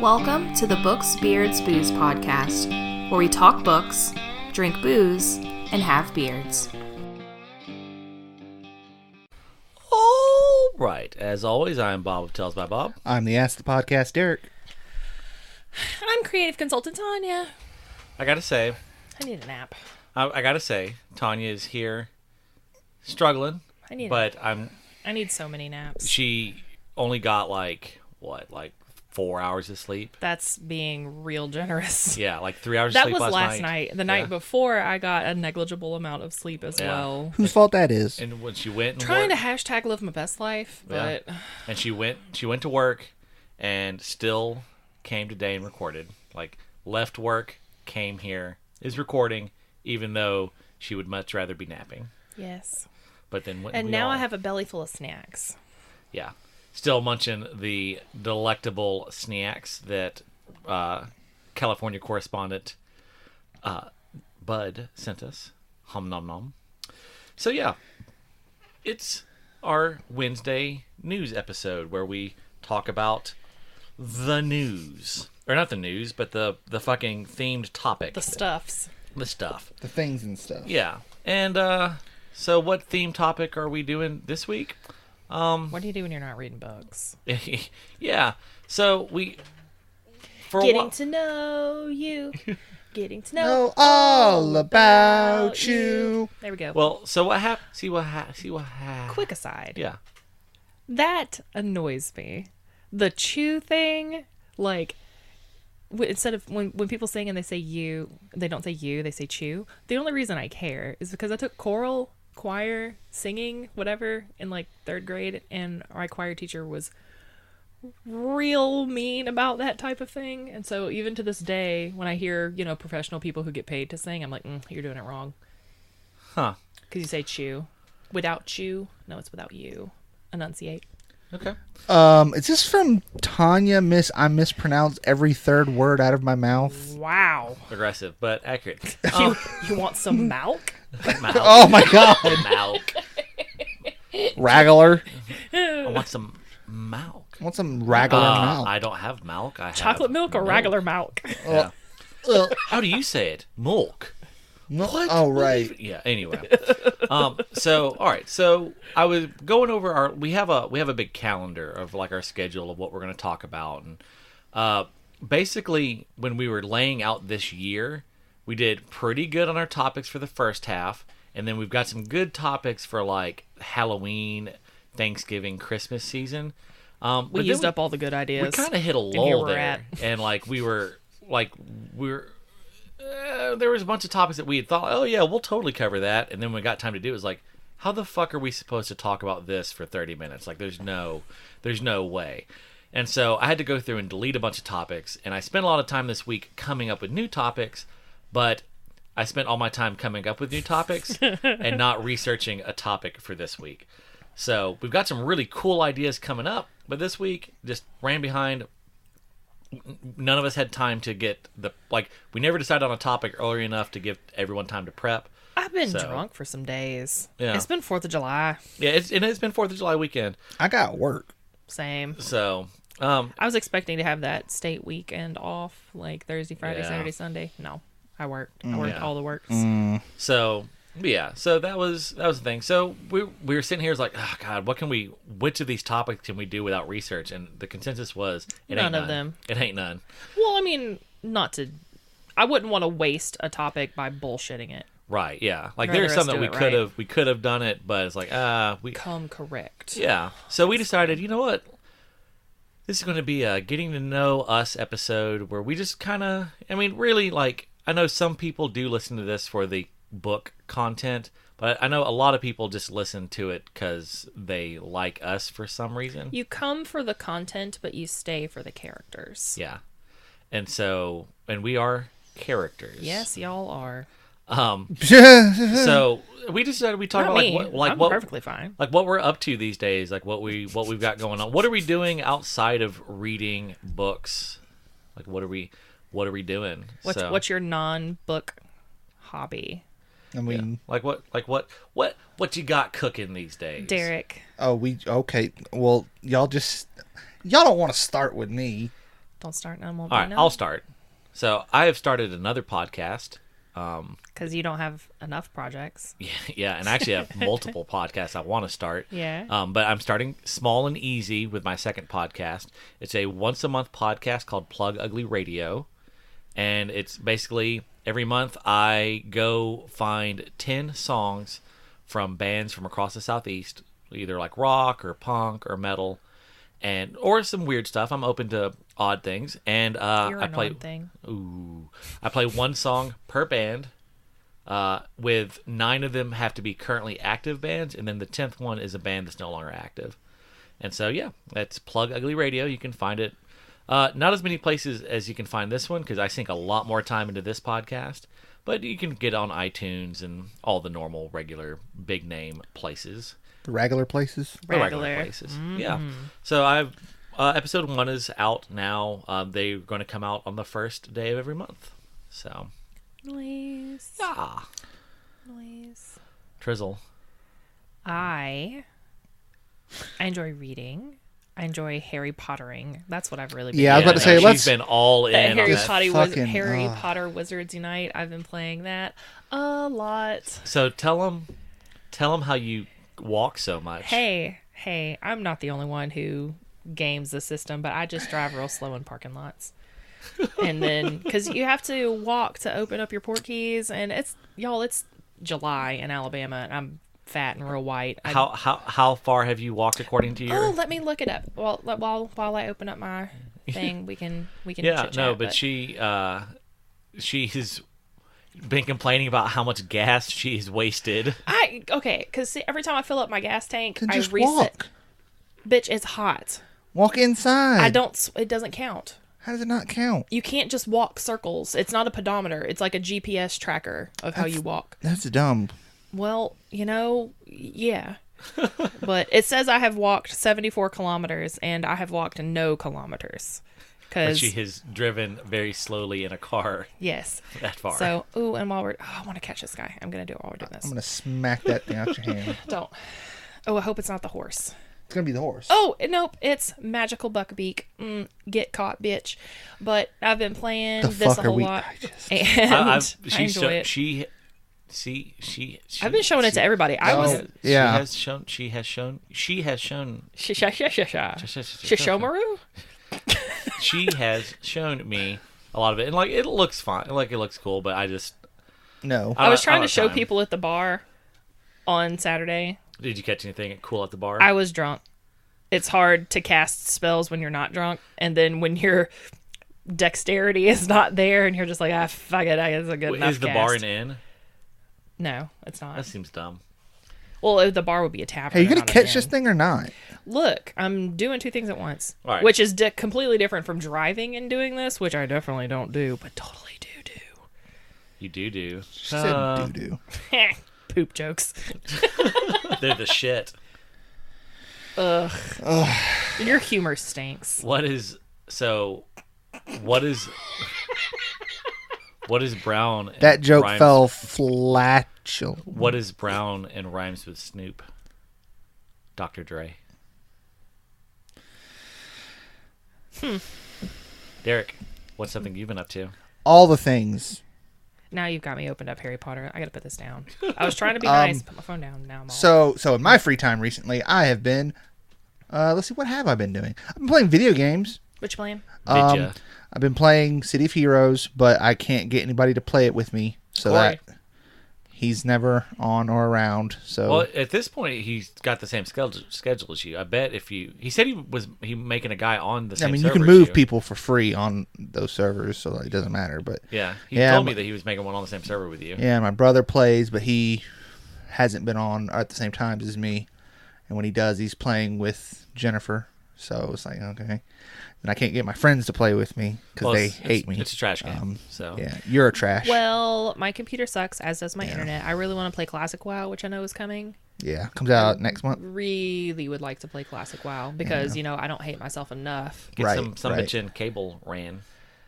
Welcome to the Books, Beards, Booze podcast, where we talk books, drink booze, and have beards. All right. As always, I'm Bob of Tales by Bob. I'm the Ask the Podcast, Derek. I'm creative consultant Tanya. I gotta say, I need a nap. I gotta say, Tanya is here, struggling, but I need so many naps. she only got like 4 hours of sleep. That's being real generous. Yeah, like 3 hours of That sleep was last night. The night before, I got a negligible amount of sleep as Yeah. well. Whose fault that is? And when she went and Trying to worked, hashtag live my best life, but and she went to work and still came today and recorded. Like, left work, came here, is recording, even though she would much rather be napping. yes. But then And now I have a belly full of snacks. Yeah. Still munching the delectable snacks that California correspondent Bud sent us. Hum nom nom. So yeah, it's our Wednesday news episode where we talk about the news. Or not the news, but the fucking themed topic. The stuffs. The stuff. The things and stuff. Yeah. And so what theme topic are we doing this week? What do you do when you're not reading books? Yeah. So we for a Getting while, to know you. Getting to know Know all about you. There we go. well, so what happened? See what happened. Quick aside. Yeah. That annoys me. The chew thing, like, instead of when people sing and they say you, they don't say you, they say chew. The only reason I care is because I took choral, choir, singing, whatever, in like 3rd grade, and my choir teacher was real mean about that type of thing. And so even to this day, when I hear, professional people who get paid to sing, I'm like, you're doing it wrong. Huh. Because you say chew. Without chew. No, it's without you. Enunciate. Okay. Is this from Tanya? I mispronounced every third word out of my mouth. Wow. Aggressive, but accurate. You want some milk? Milk. Oh my god. Milk. Raggler. I want some milk. I want some Raggler milk. I don't have milk. I have Chocolate milk or regular milk? Yeah. How do you say it? Milk. No- What? Oh, right. Yeah. Anyway, so all right. So I was going over we have a big calendar of like our schedule of what we're going to talk about, and basically when we were laying out this year, we did pretty good on our topics for the first half, and then we've got some good topics for like Halloween, Thanksgiving, Christmas season. We used up all the good ideas. We kind of hit a here lull we're there, at. and there was a bunch of topics that we had thought, oh yeah, we'll totally cover that, and then when we got time to do it, it was like, how the fuck are we supposed to talk about this for 30 minutes? Like, there's no way. And so I had to go through and delete a bunch of topics, and I spent a lot of time this week coming up with new topics, but I spent all my time coming up with new topics and not researching a topic for this week. So we've got some really cool ideas coming up, but this week just ran behind. None of us had time to get we never decided on a topic early enough to give everyone time to prep. I've been So- drunk for some days. Yeah. It's been 4th of July. Yeah, it's been 4th of July weekend. I got work. Same. So, I was expecting to have that state weekend off, like Thursday, Friday, Yeah. Saturday, Sunday. No, I worked. I worked Yeah. all the works. so that was the thing. So we were sitting here, it's like, oh God, which of these topics can we do without research? And the consensus was, None of them. It ain't none. Well, I mean, I wouldn't want to waste a topic by bullshitting it. Right, yeah. Like Rather there's us some that do we it could have done it, but it's like, Come correct. yeah. So we decided, you know what? This is going to be a getting to know us episode where we just kind of, really, like, I know some people do listen to this for the book content, but I know a lot of people just listen to it because they like us for some reason. You come for the content, but you stay for the characters. Yeah. And we are characters. Yes, y'all are. So we decided we talk Not about me. I'm what perfectly fine. like what we're up to these days, like what we've got going on. What are we doing outside of reading books? Like what are we doing? What's your non-book hobby? I mean, what you got cooking these days? Derek. okay. Well, y'all don't want to start with me. Don't start and I won't All be right, no. I'll start. So I have started another podcast. Because you don't have enough projects. Yeah, and I actually have multiple podcasts I want to start. Yeah. But I'm starting small and easy with my second podcast. It's a once a month podcast called Plug Ugly Radio. And it's basically every month I go find 10 songs from bands from across the Southeast, either like rock or punk or metal, and or some weird stuff. I'm open to odd things. And You're I an play odd thing. I play one song per band. With 9 of them have to be currently active bands, and then the 10th one is a band that's no longer active. And so, yeah, that's Plug Ugly Radio. You can find it not as many places as you can find this one, because I sink a lot more time into this podcast. But you can get on iTunes and all the normal, regular, big name places. The regular places. The Regular. places. Yeah. So I've episode 1 is out now. They're going to come out on the first day of every month. So, Noise. yeah. Noise. Trizzle. I enjoy reading. I enjoy Harry Pottering. That's what I've really been Yeah, I was doing. about to say, she's let's- been all That in on Harry, that. Fucking- Potter Wizards Unite. I've been playing that a lot. So tell them how you walk so much. Hey, I'm not the only one who games the system, but I just drive real slow in parking lots. And then, because you have to walk to open up your port keys, and it's July in Alabama, and I'm fat and real white. How far have you walked according to your? Oh, let me look it up. While I open up my thing, we can yeah, chit-chat, no, but she's been complaining about how much gas she's wasted. because every time I fill up my gas tank, Then I just reset. walk. Bitch, it's hot. Walk inside. It doesn't count. How does it not count? You can't just walk circles. It's not a pedometer. It's like a GPS tracker of how you walk. That's dumb. Well, yeah. But it says I have walked 74 kilometers, and I have walked no kilometers. But she Because, has driven very slowly in a car yes. that far. So, and while I want to catch this guy. I'm going to do it while we're doing I'm this. gonna smack that thing out your hand. Don't. Oh, I hope it's not the horse. It's gonna be the horse. Oh, nope, it's Magical Buckbeak. Get caught, bitch. But I've been playing The this fuck a are whole we- lot, I just- and I enjoy it. I've been showing it to everybody. I was Yeah. She has shown. Shishomaru. She has shown me a lot of it, and like it looks fine, like it looks cool. But I just No. I was trying don't to show have time. people at the bar on Saturday. Did you catch anything cool at the bar? I was drunk. It's hard to cast spells when you're not drunk, and then when your dexterity is not there, and you're just like, fuck it, it's a good enough Is the bar cast. an inn? No, it's not. That seems dumb. Well, the bar would be a tavern. Hey, you gonna not an catch this inn. thing or not? Look, I'm doing 2 things at once, All right. which is completely different from driving and doing this, which I definitely don't do, but totally do. You do. She said doo doo. Poop jokes. They're the shit. Ugh. Your humor stinks. What is brown? and That joke rhymes- fell flatulent. What is brown and rhymes with Snoop? Dr. Dre. Derek, what's something you've been up to? All the things. Now you've got me opened up, Harry Potter. I gotta put this down. I was trying to be nice. Put my phone down. Now I'm all. So in my free time recently, I have been. Let's see, what have I been doing? I've been playing video games. Which plan? Vidya. I've been playing City of Heroes, but I can't get anybody to play it with me, so Corey. that he's never on or around. So Well, at this point, he's got the same schedule as you. I bet if you, he said he making a guy on the same. I mean, you server can as move you. people for free on those servers, so it doesn't matter. But Yeah, he Yeah, told me but- that he was making one on the same server with you. yeah, my brother plays, but he hasn't been on at the same time as me. And when he does, he's playing with Jennifer. So it's like, okay. And I can't get my friends to play with me because Well, they it's- hate me. It's a trash game. So Yeah, you're a trash. Well, my computer sucks, as does my internet. I really want to play Classic WoW, which I know is coming. Yeah, comes out next month. Really would like to play Classic WoW because I don't hate myself enough. get Right, some right. bitch in cable ran.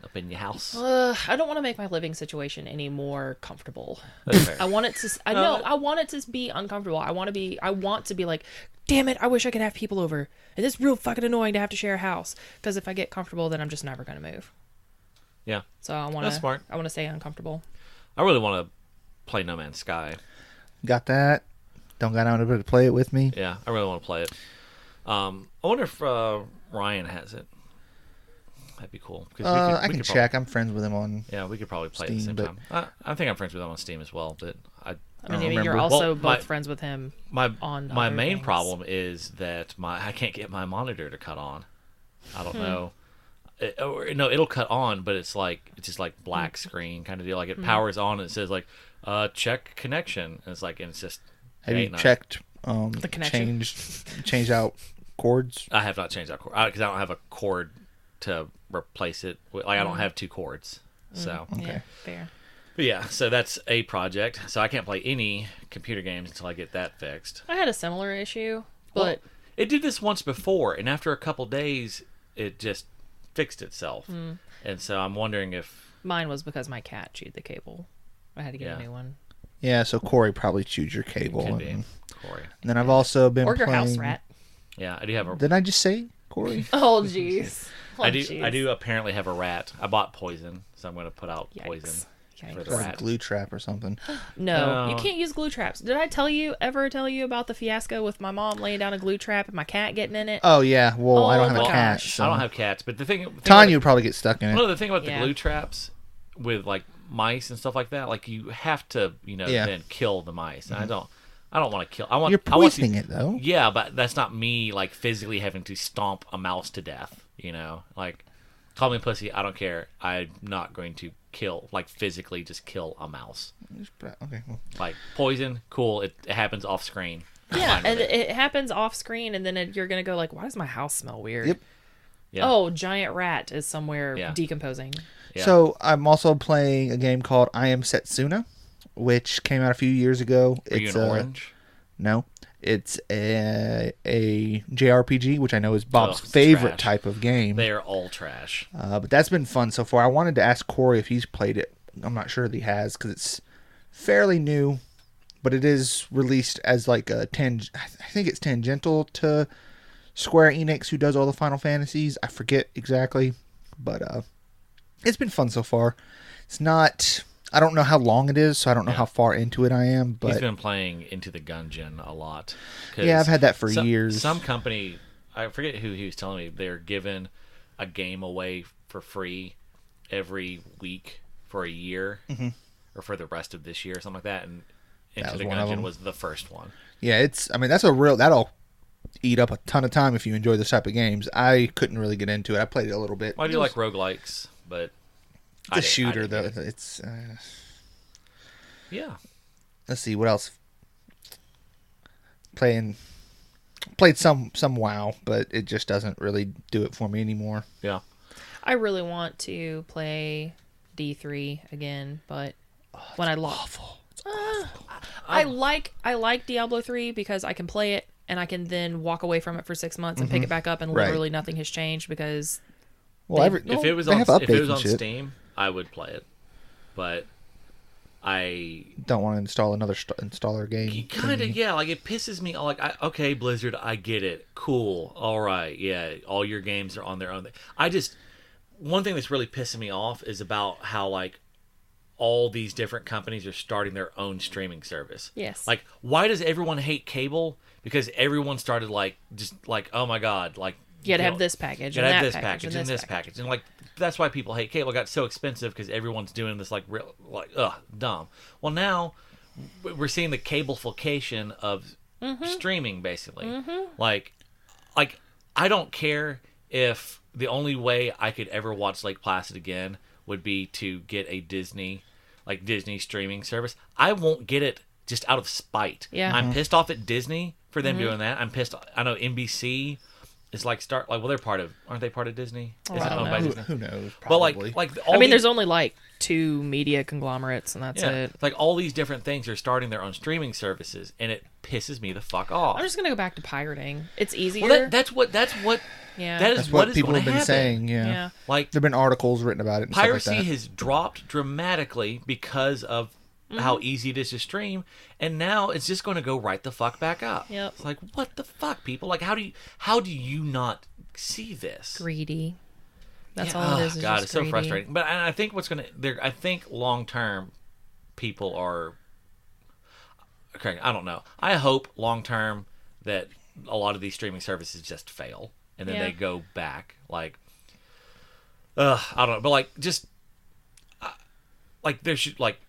up in your house. I don't want to make my living situation any more comfortable. That's fair. I want it to. I want it to be uncomfortable. I want to be like, damn it! I wish I could have people over, and it's real fucking annoying to have to share a house. Because if I get comfortable, then I'm just never gonna move. Yeah, So I want That's smart. I want to stay uncomfortable. I really want to play No Man's Sky. Got that? Don't got anybody to play it with me. Yeah, I really want to play it. I wonder if Ryan has it. That'd be cool. 'Cause I we can could check. I'm friends with him on. Yeah, we could probably play at Steam, the same but- time. I think I'm friends with him on Steam as well. But I don't mean, you're remember. also Well, both my- friends with him. my On my other main things. problem is that I can't get my monitor to cut on. I don't know. No, it'll cut on, but it's just like black screen kind of deal. Like it powers on and it says like check connection. And it's just Have you ain't nice. checked The connection? changed out cords? I have not changed that cord because I don't have a cord to replace it. Like I don't have 2 cords. So Yeah, fair. but yeah, so that's a project. So I can't play any computer games until I get that fixed. I had a similar issue, but Well, it did this once before, and after a couple days, it just fixed itself. And so I'm wondering if mine was because my cat chewed the cable. I had to get Yeah. a new one. Yeah, so Corey probably chewed your cable. could be And Corey. then I've also been Or your playing. house rat. Yeah, I do have a. Didn't I just say Corey? Oh, jeez. Oh, I do. jeez. I do apparently have a rat. I bought poison, so I'm going to put out Yikes. poison for Yikes. the Or a rat. glue trap or something. No, No. you can't use glue traps. Did I ever tell you about the fiasco with my mom laying down a glue trap and my cat getting in it? Oh yeah. Well, I Oh, don't have a my cat. gosh. So. I don't have cats, but the thing. Tanya would probably get stuck in Well, it. the thing about the Yeah. glue traps with like mice and stuff like that, like you have to, Yeah. then kill the mice. And I don't want to kill. I want. You're I want to- poisoning it though. Yeah, but that's not me like physically having to stomp a mouse to death. Like call me pussy. I don't care. I'm not going to physically just kill a mouse. Okay. Well, Like poison, cool. It happens off screen. I'm Yeah, fine with and it. it happens off screen, and then you're gonna go like, "Why does my house smell weird?" Yep. Yeah. Oh, giant rat is somewhere Yeah. decomposing. Yeah. So I'm also playing a game called I Am Setsuna, which came out a few years ago. Are you It's an orange? No, it's a JRPG, which I know is Bob's it's favorite trash. type of game. They are all trash. But that's been fun so far. I wanted to ask Corey if he's played it. I'm not sure that he has because it's fairly new, but it is released as like a I think it's tangential to Square Enix, who does all the Final Fantasies. I forget exactly, but it's been fun so far. It's not. I don't know how long it is, so I don't know how far into it I am. But He's been playing Into the Gungeon a lot. 'Cause yeah, I've had that for some, years. Some company, I forget who he was telling me, they're giving a game away for free every week for a year, or for the rest of this year, or something like that. And Into was the one of Gungeon them. was the first one. Yeah, it's. I mean, that's a real. That'll eat up a ton of time if you enjoy this type of games. I couldn't really get into it. I played it a little bit. Well, I do like roguelikes, but It's a shooter though. get it. It's. Yeah. Let's see what else. Played some WoW, but it just doesn't really do it for me anymore. Yeah. I really want to play D3 again, but when I Awful. I like Diablo 3 because I can play it and I can then walk away from it for 6 months and pick it back up and Right. literally nothing has changed because Well, If it was they on have updates if it was and on shit. Steam, I would play it. But I Don't want to install another installer game. kind of thingy. yeah, like it pisses me like okay, Blizzard, I get it. Cool. All right. Yeah, all your games are on their own. One thing that's really pissing me off is about how like all these different companies are starting their own streaming service. Yes. Like why does everyone hate cable? Because everyone started just like, "Oh my god, like you gotta know, have this package you and gotta have that this package package and this package." And like that's why people hate cable. It got so expensive because everyone's doing this like real like dumb. Well, now we're seeing the cableification of streaming basically. Like I don't care if the only way I could ever watch Lake Placid again would be to get a Disney streaming service. I won't get it just out of spite. Yeah. I'm pissed off at Disney for them doing that. I'm pissed. I know NBC It's like they're aren't they part of Disney? Oh, Is I it don't owned by know. Disney? Who knows? But Probably. like I mean, there's only like 2 media conglomerates, and that's it. like all these different things are starting their own streaming services, and it pisses me the fuck off. I'm just gonna go back to pirating. It's easier. Well, that's what yeah. that is That's what what is people gonna have been happen. saying. Yeah. yeah. Like There've been articles written about it. And piracy stuff like that. has dropped dramatically because of how easy it is to stream, and now it's just going to go right the fuck back up. Yep. It's like, what the fuck, people? Like, how do you not see this? Greedy. That's Yeah. all it Oh, is. God, just it's so greedy. frustrating. But I think I think long term, people are. Okay, I don't know. I hope long term that a lot of these streaming services just fail and then Yeah. they go back. Like, I don't know, but like just like there should like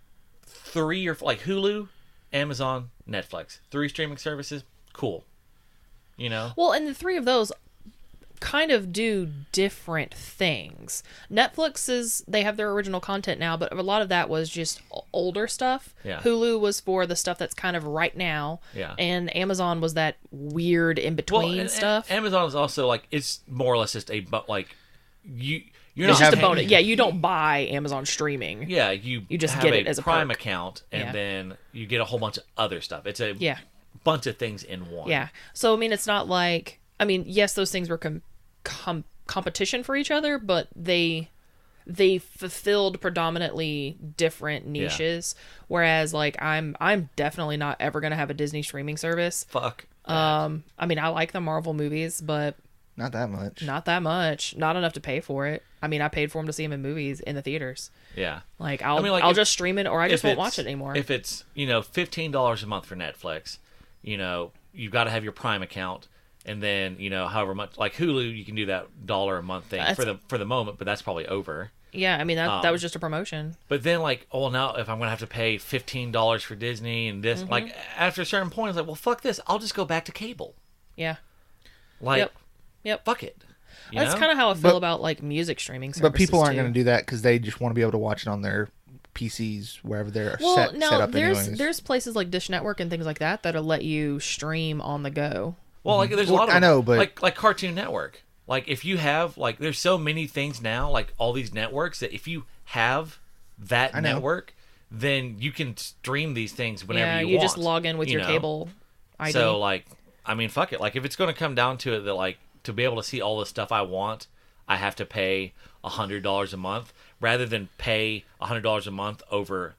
3 or like Hulu, Amazon, Netflix, 3 streaming services. Cool, you know. Well, and the 3 of those kind of do different things. They have their original content now, but a lot of that was just older stuff. Yeah. Hulu was for the stuff that's kind of right now. Yeah. And Amazon was that weird in between stuff. Amazon is also like it's more or less just like you're it's not just a paying- bonus. Yeah, you don't buy Amazon streaming. Yeah, you just have get it as a Prime perk. account, and Yeah. then you get a whole bunch of other stuff. It's a Yeah. bunch of things in one. Yeah. So I mean, it's not like yes, those things were competition for each other, but they fulfilled predominantly different niches. Whereas like I'm definitely not ever gonna have a Disney streaming service. Fuck. I mean, I like the Marvel movies, but Not that much. not that much. Not enough to pay for it. I mean, I paid for them to see them in movies in the theaters. Yeah. Like I'll mean, like, I'll if- just stream it, or I just If won't it's- watch it anymore. If it's $15 a month for Netflix, you've got to have your Prime account, and then however much like Hulu, you can do that $1 a month thing for the moment, but that's probably over. Yeah, I mean that was just a promotion. But then now if I'm gonna have to pay $15 for Disney and this, Mm-hmm. like after a certain point, it's like, well, fuck this, I'll just go back to cable. Yeah. Like, Yep. fuck it. That's kind of how I feel about like music streaming services. But people aren't too. going to do that because they just want to be able to watch it on their PCs wherever they're Well, set no, up. Anyways. there's places like Dish Network and things like that that'll let you stream on the go. Well, like there's a Well, lot of I know, but- like Cartoon Network. Like if you have there's so many things now, like all these networks that if you have that I know. network, then you can stream these things whenever you want. just log in with your know? cable ID. So fuck it. Like if it's going to come down to it that to be able to see all the stuff I want, I have to pay $100 a month rather than pay $100 a month over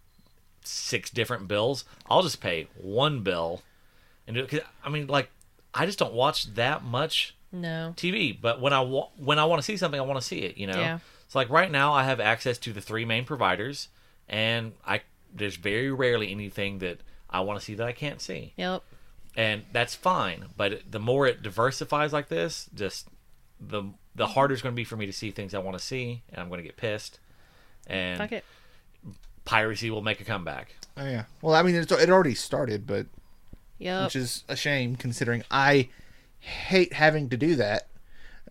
6 different bills. I'll just pay one bill and do it. 'Cause, I just don't watch that much no. TV, but when I want to see something, I want to see it. Yeah. So like right now, I have access to the 3 main providers, and there's very rarely anything that I want to see that I can't see, Yep. and that's fine. But the more it diversifies like this, just the harder it's going to be for me to see things I want to see, and I'm going to get pissed, and Fuck it. piracy will make a comeback. Oh, yeah. Well, I mean, it already started, but Yep. which is a shame considering I hate having to do that.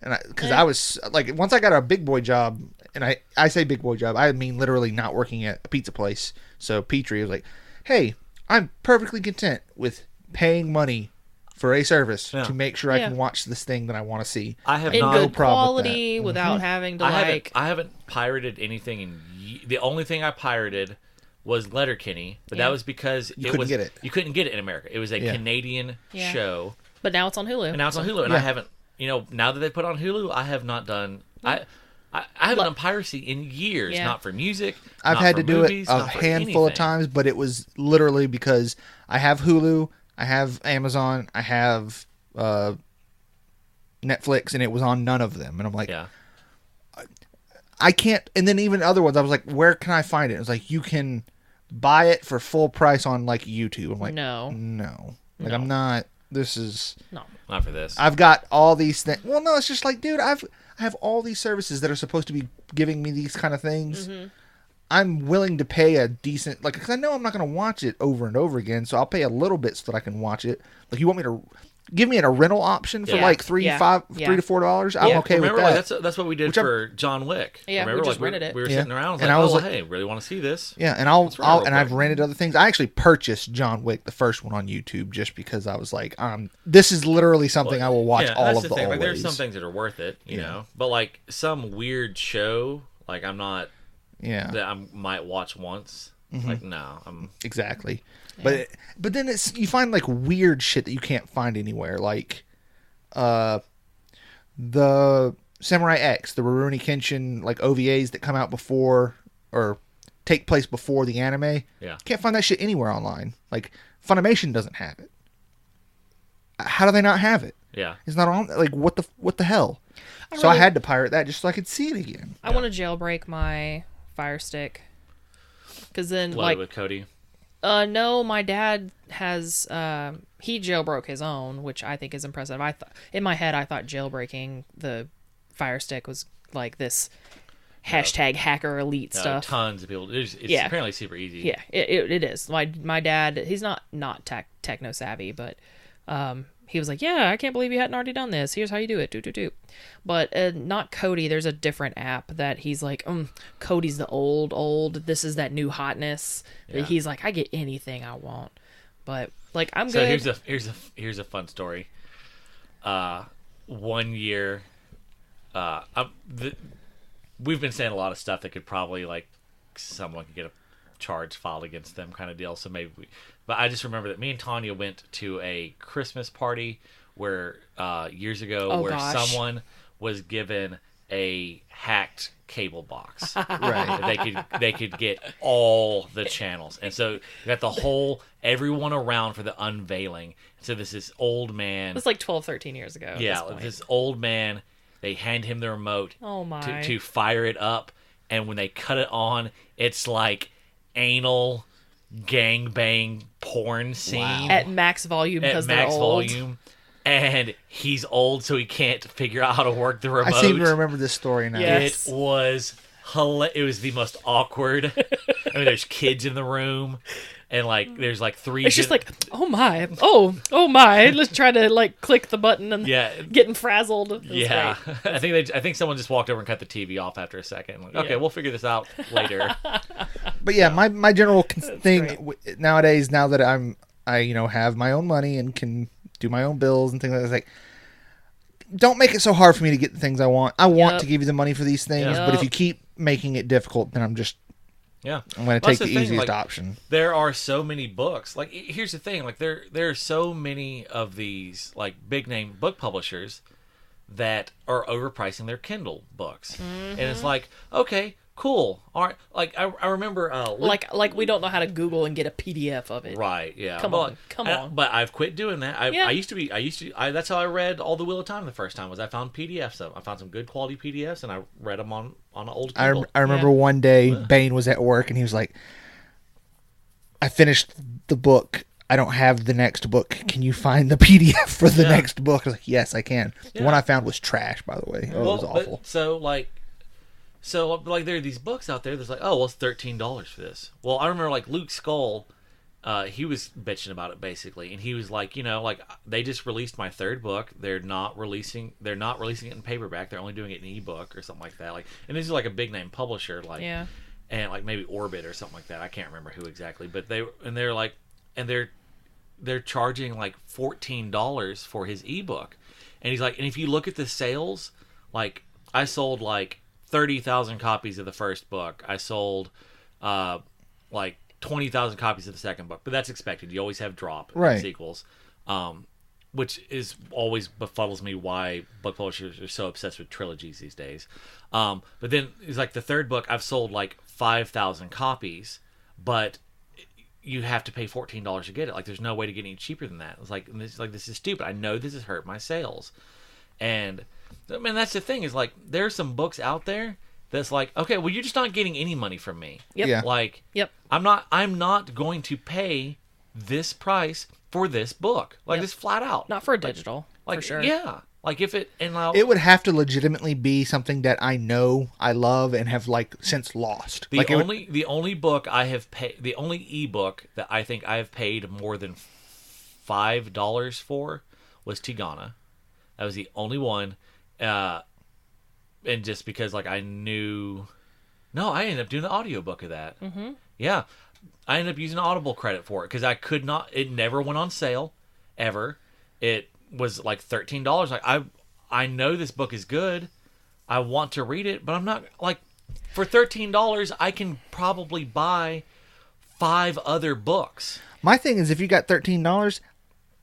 And because Yeah. I was like, once I got a big boy job, and I say big boy job, I mean literally not working at a pizza place. So Petrie was like, "Hey, I'm perfectly content with paying money for a service Yeah. to make sure I Yeah. can watch this thing that I want to see." I have In not. good problem with that. quality without having to I haven't pirated anything the only thing I pirated was Letterkenny, but Yeah. that was because You couldn't get it. You couldn't get it in America. It was a Yeah. Canadian Yeah. show, But now it's on Hulu. and now it's on Hulu. And I Yeah. haven't, now that they put it on Hulu, I have not done. I haven't done piracy in years. Yeah. Not for music. I've not had for to do movies, it a not for handful of anything. times, but it was literally because I have Hulu, I have Amazon, I have Netflix, and it was on none of them. And I'm like, Yeah. I can't. And then even other ones, I was like, where can I find it? It was like, you can buy it for full price on like YouTube. I'm like, No. Like, I'm not. This is. No. Not for this. I've got all these things. Well, no, it's just like, dude, I have all these services that are supposed to be giving me these kind of things. Mm-hmm. I'm willing to pay a decent, like, because I know I'm not going to watch it over and over again, so I'll pay a little bit so that I can watch it. Like, you want me to give me a rental option for Yeah. like $3 to $4, I'm okay Remember, with that. like that's what we did Which I'm- for John Wick. Yeah, we Remember, just like, rented it. We were Yeah. sitting around, I was And like, I was oh, like- hey, really want to see this? Yeah, and run it real I've quick. rented other things. I actually purchased John Wick, the first one, on YouTube, just because I was like, this is literally something I will watch Yeah, all that's of the thing. Like, always. there's some things that are worth it, you know. But like some weird show, like I'm not Yeah, that I might watch once. Like no, I'm exactly. But then it's you find like weird shit that you can't find anywhere, like the Samurai X, the Rurouni Kenshin like OVAs that come out before or take place before the anime. Yeah. Can't find that shit anywhere online. Like Funimation doesn't have it. How do they not have it? yeah. It's not on. Like what the hell? So I had to pirate that just so I could see it again. I want to jailbreak my Fire Stick. Because then, Loaded like, with Cody. no, my dad has, he jailbroke his own, which I think is impressive. In my head, I thought jailbreaking the Fire Stick was like this hashtag hacker elite No, stuff. tons of people. It's Yeah. apparently super easy. Yeah, it is. My dad, he's not techno savvy, but he was like, yeah, I can't believe you hadn't already done this. Here's how you do it. Do. But not Cody. There's a different app that he's like, Cody's the old. This is that new hotness. Yeah. He's like, I get anything I want. But like, I'm So good. here's a fun story. 1 year, we've been saying a lot of stuff that could probably like someone could get a charge filed against them kind of deal. So but I just remember that me and Tanya went to a Christmas party where years ago Oh, where gosh. someone was given a hacked cable box. Right. They could get all the channels, and so you got the whole everyone around for the unveiling. So this old man. It's like 12, 13 years ago. at Yeah, this point. this old man. They hand him the remote Oh my. to fire it up, and when they cut it on, it's like anal gangbang porn scene At max volume at because they're max old. volume. And he's old, so he can't figure out how to work the remote. I seem to remember this story now. Yeah. It was it was the most awkward. I mean, there's kids in the room, and like there's like three. It's just like, oh my, oh my. Let's try to like click the button and yeah, getting frazzled. It was yeah. great. I think someone just walked over and cut the TV off after a second. Like, okay, Yeah. we'll figure this out later. But yeah, my general thing great. nowadays, now that I have my own money and can do my own bills and things like that, it's like, don't make it so hard for me to get the things I want. I want Yep. to give you the money for these things, Yeah. but if you keep making it difficult, then I'm going Yeah, to Well, take that's the thing, easiest like, option. There are so many books. Like, here's the thing: like, there are so many of these like big name book publishers that are overpricing their Kindle books, and it's like, okay, cool, all right. Like, I remember, Like we don't know how to Google and get a PDF of it. right, yeah, Come But- on, come on. But I've quit doing that. Yeah. I used to. That's how I read all the Wheel of Time the first time. Was I found PDFs of. I found some good quality PDFs, and I read them on an old I Kindle. remember Yeah. one day Bane was at work and he was like, I finished the book. I don't have the next book. Can you find the PDF for the Yeah. next book? I was like, yes, I can. The Yeah. one I found was trash, by the way. Oh, it was But- awful. So there are these books out there that's like, oh, well, it's $13 for this. Well, I remember like Luke Skull, he was bitching about it basically, and he was like, like they just released my third book. They're not releasing it in paperback. They're only doing it in ebook or something like that. Like, and this is like a big name publisher, like, Yeah. and like maybe Orbit or something like that. I can't remember who exactly, but they're charging like $14 for his ebook, and he's like, and if you look at the sales, like I sold like 30,000 copies of the first book. I sold like 20,000 copies of the second book, but that's expected. You always have drop in Right. sequels, which is always befuddles me why book publishers are so obsessed with trilogies these days. But then it's like the third book, I've sold like 5,000 copies, but you have to pay $14 to get it. Like, there's no way to get any cheaper than that. It's like, this is stupid. I know this has hurt my sales. And I mean, that's the thing is like, there's some books out there that's like, okay, well, you're just not getting any money from me. Yep. Yeah. Like, Yep. I'm not going to pay this price for this book. Like, Yep. just flat out. Not for a digital, Like, for sure. yeah. Like, if it, and I'll, It would have to legitimately be something that I know, I love, and have like since lost. The Like it would- the only book I have paid, the only ebook that I think I have paid more than $5 for was Tigana. That was the only one. And just because, like, I knew... No, I ended up doing the audiobook of that. Mm-hmm. Yeah. I ended up using Audible credit for it because I could not... It never went on sale, ever. It was like $13. Like, I know this book is good. I want to read it, but I'm not... Like, for $13, I can probably buy 5 other books. My thing is, if you got $13,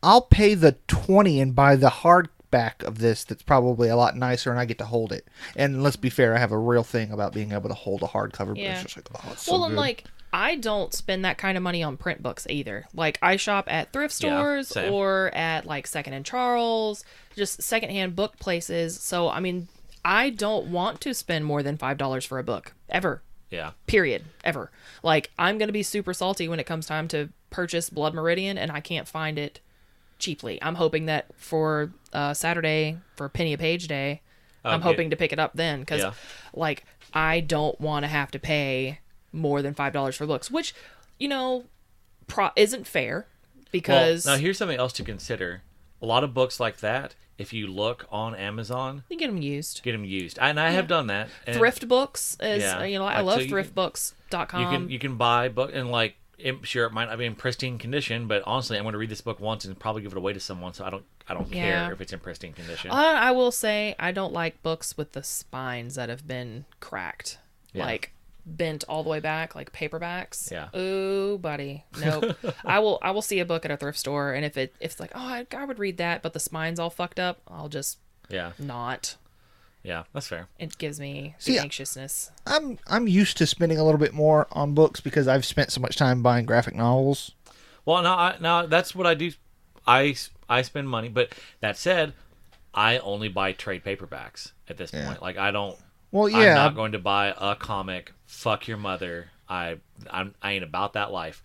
I'll pay the $20 and buy the hardback of this. That's probably a lot nicer, and I get to hold it. And let's be fair, I have a real thing about being able to hold a hardcover. But Yeah. it's just like, oh, it's so Well, and good. like, I don't spend that kind of money on print books either. Like, I shop at thrift Yeah, stores same. or at like Second and Charles, just secondhand book places. So, I mean, I don't want to spend more than $5 for a book ever. Yeah. Period. Ever. Like, I'm going to be super salty when it comes time to purchase Blood Meridian and I can't find it cheaply. I'm hoping that for Saturday, for Penny a Page Day, I'm Okay. hoping to pick it up then. Because, Yeah. like, I don't want to have to pay more than $5 for books, which, you know, isn't fair because Well, now here's something else to consider. A lot of books like that, if you look on Amazon, you get them used. get them used. And I have done that. And Thrift books is, Yeah. you know, I Like, love so you can- thriftbooks.com. you can buy book and like sure it might not be in pristine condition, but honestly I'm going to read this book once and probably give it away to someone, so I don't Yeah. care if it's in pristine condition. I will say I don't like books with the spines that have been cracked, Yeah. like bent all the way back, like paperbacks. Yeah. Ooh, buddy, nope. I will see a book at a thrift store, and if it's like, oh, I would read that, but the spine's all fucked up, I'll just Yeah. not. Yeah, that's fair. It gives me See, anxiousness. I'm used to spending a little bit more on books because I've spent so much time buying graphic novels. Well, now that's what I do. I spend money, but that said, I only buy trade paperbacks at this Yeah. point. Like I don't. Well, I'm yeah, not going to buy a comic. Fuck your mother. I ain't about that life.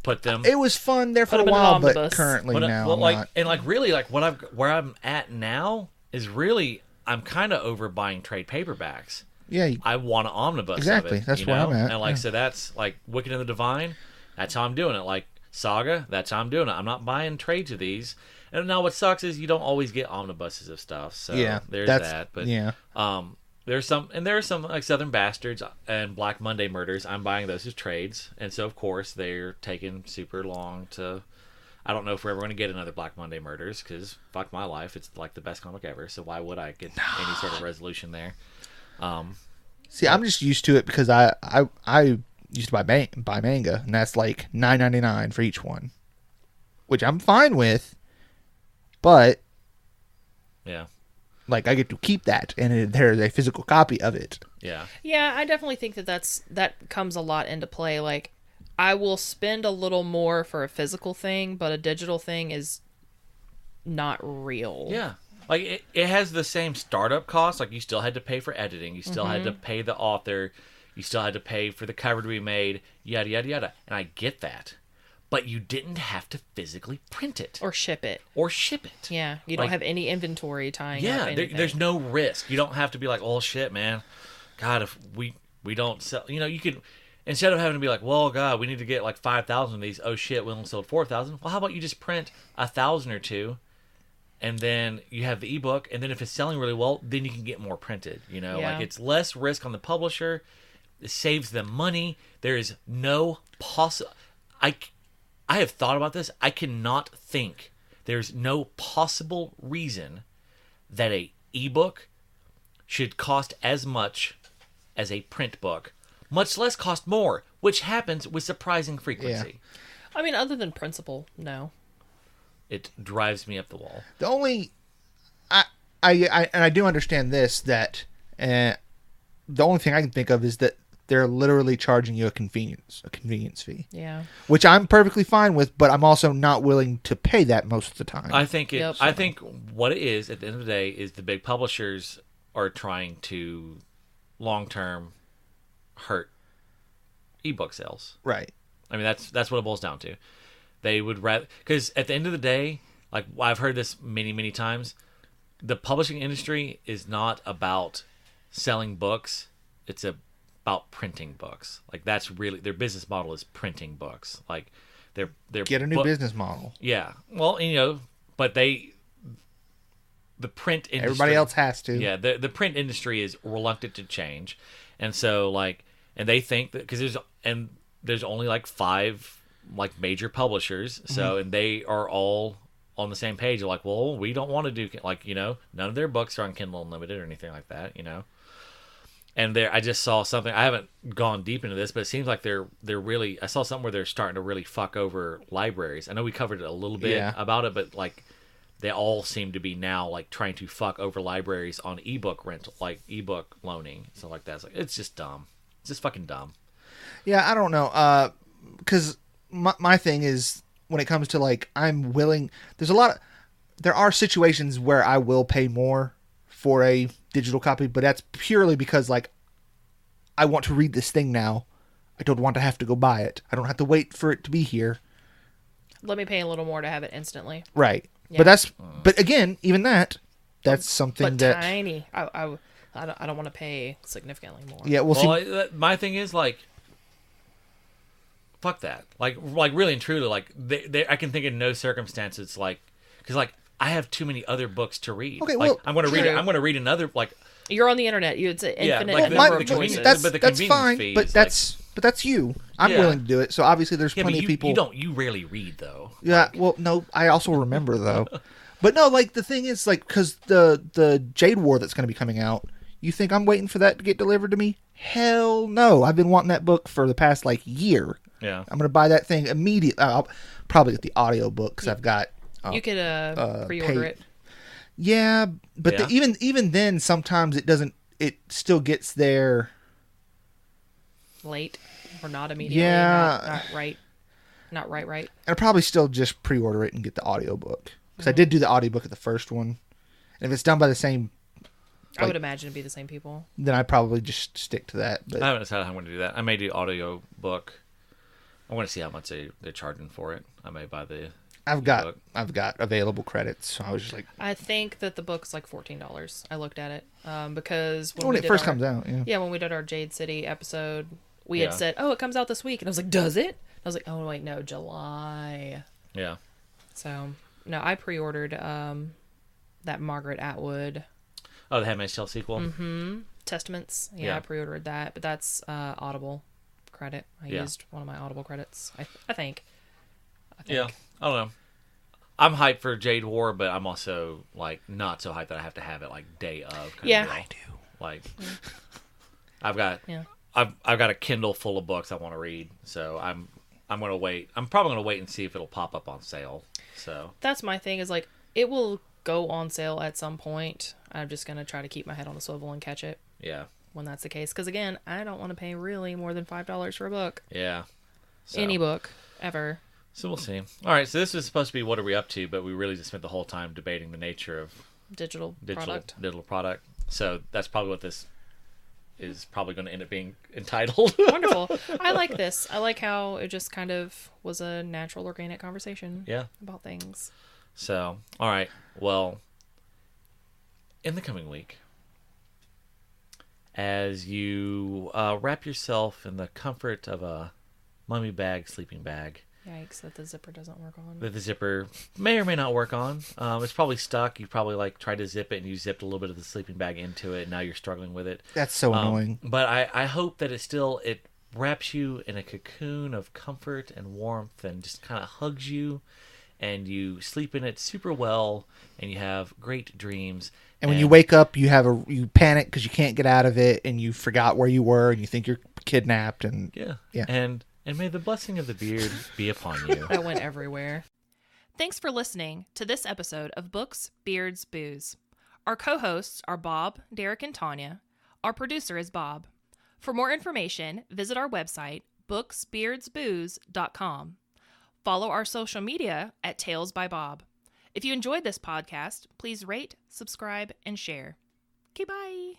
Put them. it was fun there for Put a 'em in an while, but omnibus. currently But, now well, I'm like not. and like really like where I'm at now is really I'm kind of over buying trade paperbacks. Yeah, I want an omnibus. Exactly. Of it, That's you where know? I'm at, And like yeah. so that's like Wicked and the Divine. That's how I'm doing it. Like Saga. That's how I'm doing it. I'm not buying trades of these. And now what sucks is you don't always get omnibuses of stuff. So yeah, there's that's, that. But yeah, there are some like Southern Bastards and Black Monday Murders. I'm buying those as trades, and so of course they're taking super long to. I don't know if we're ever going to get another Black Monday Murders because fuck my life, it's like the best comic ever. So why would I get any sort of resolution there? See, I'm just used to it because I used to buy manga, and that's like $9.99 for each one, which I'm fine with, but Yeah, like I get to keep that, and there's a physical copy of it. yeah, Yeah, I definitely think that comes a lot into play. Like, I will spend a little more for a physical thing, but a digital thing is not real. yeah. Like it has the same startup costs. Like you still had to pay for editing, you still had to Mm-hmm. pay the author, you still had to pay for the cover to be made, yada yada yada. And I get that, but you didn't have to physically print it Or ship it. or ship it. Yeah, you don't Like- have any inventory tying up Yeah, anything. there's no risk. You don't have to be like, oh shit, man. God, if we don't sell, you could instead of having to be like, well, God, we need to get like 5,000 of these. Oh shit, we only sold 4,000. Well, how about you just print 1,000 or two, and then you have the ebook, and then if it's selling really well, then you can get more printed. Yeah. Like it's less risk on the publisher. It saves them money. There is no possible. I have thought about this. I cannot think. There's no possible reason that a ebook should cost as much as a print book, much less cost more, which happens with surprising frequency. I mean, other than principle, no. It drives me up the wall. The only, I do understand this, that the only thing I can think of is that they're literally charging you a convenience fee, Yeah. which I'm perfectly fine with, but I'm also not willing to pay that most of the time. I think Yep. I think what it is at the end of the day is the big publishers are trying to long term hurt ebook sales. Right. I mean, that's what it boils down to. They would rather, because at the end of the day, like I've heard this many times, the publishing industry is not about selling books. It's about printing books. Like that's really their business model is printing books. Like they're Get a new book- business model. Yeah. Well, but the print industry. Everybody else has to. Yeah, the print industry is reluctant to change, and so like, and they think that because there's only like 5 like major publishers, so and they are all on the same page. They're like, well, we don't want to do like none of their books are on Kindle Unlimited or anything like that, And I just saw something. I haven't gone deep into this, but it seems like they're really. I saw something where they're starting to really fuck over libraries. I know we covered it a little bit about it, but like they all seem to be now like trying to fuck over libraries on ebook rental, like ebook loaning, stuff like that. It's like it's just dumb. It's just fucking dumb. Yeah, I don't know. Because my thing is when it comes to like I'm willing. There are situations where I will pay more for a digital copy, but that's purely because like I want to read this thing now. I don't want to have to go buy it. I don't have to wait for it to be here. Let me pay a little more to have it instantly. Right. Yeah. But again, even that's something But that tiny. I don't want to pay significantly more. yeah, see. My thing is like, fuck that. Like really and truly, like I can think in no circumstances like because like I have too many other books to read. Okay, like, well, I'm going to read true. it. I'm going to read another like. You're on the internet. It's an infinite like number the of convenience- choices. but the That's convenience fine. fee But is, that's you. I'm Yeah. willing to do it. So obviously, there's Yeah, plenty but of people. You rarely read though. Yeah. Well, no, I also remember though. But no, like the thing is, like, because the Jade War that's going to be coming out, you think I'm waiting for that to get delivered to me? Hell no! I've been wanting that book for the past like year. Yeah. I'm going to buy that thing immediately. I'll probably get the audio book because I've got. You could pre-order pay- it. Yeah, but Yeah. even then, sometimes it doesn't. It still gets there. Late or not immediately. Yeah. Not right. And I'll probably still just pre-order it and get the audiobook. Because I did do the audiobook of the first one. And if it's done by the same, I would imagine it'd be the same people. then I'd probably just stick to that. But I haven't decided how I'm going to do that. I may do audio book. I want to see how much they're charging for it. I may buy the. I've got book. available credits. So I was just like, I think that the book's like $14. I looked at it because when we it did first our- comes out, yeah. when we did our Jade City episode, we Yeah. had said, "Oh, it comes out this week," and I was like, "Does it?" I was like, "Oh wait, no, July." Yeah. So no, I pre-ordered that Margaret Atwood Oh, the Handmaid's Tale sequel. Testaments. Yeah, Yeah. I pre-ordered that, but that's Audible credit. I Yeah. used one of my Audible credits. I think. Yeah. I don't know. I'm hyped for Jade War, but I'm also like not so hyped that I have to have it like day of. Kind Yeah. of deal. I do. Like, I've got Yeah. I've got a Kindle full of books I want to read, so I'm gonna wait. I'm probably gonna wait and see if it'll pop up on sale. So That's my thing. Is like it will go on sale at some point. I'm just gonna try to keep my head on a swivel and catch it yeah, when that's the case. Because again, I don't want to pay really more than $5 for a book. yeah. So, Any book ever. So we'll see. All right. So this was supposed to be what are we up to, but we really just spent the whole time debating the nature of Digital product. digital product. So that's probably what this is probably going to end up being entitled. Wonderful. I like this. I like how it just kind of was a natural, organic conversation Yeah. about things. So, all right. Well, in the coming week, as you wrap yourself in the comfort of a mummy bag, sleeping bag, Yikes, that the zipper doesn't work on. that the zipper may or may not work on. It's probably stuck. You probably like tried to zip it and you zipped a little bit of the sleeping bag into it. And now you're struggling with it. That's so annoying. But I hope that it wraps you in a cocoon of comfort and warmth and just kind of hugs you, and you sleep in it super well, and you have great dreams. And when you wake up, you panic because you can't get out of it, and you forgot where you were, and you think you're kidnapped, and yeah. And may the blessing of the beard be upon you. That went everywhere. Thanks for listening to this episode of Books, Beards, Booze. Our co-hosts are Bob, Derek, and Tanya. Our producer is Bob. For more information, visit our website, booksbeardsbooze.com. Follow our social media at Tales by Bob. If you enjoyed this podcast, please rate, subscribe, and share. Okay, bye.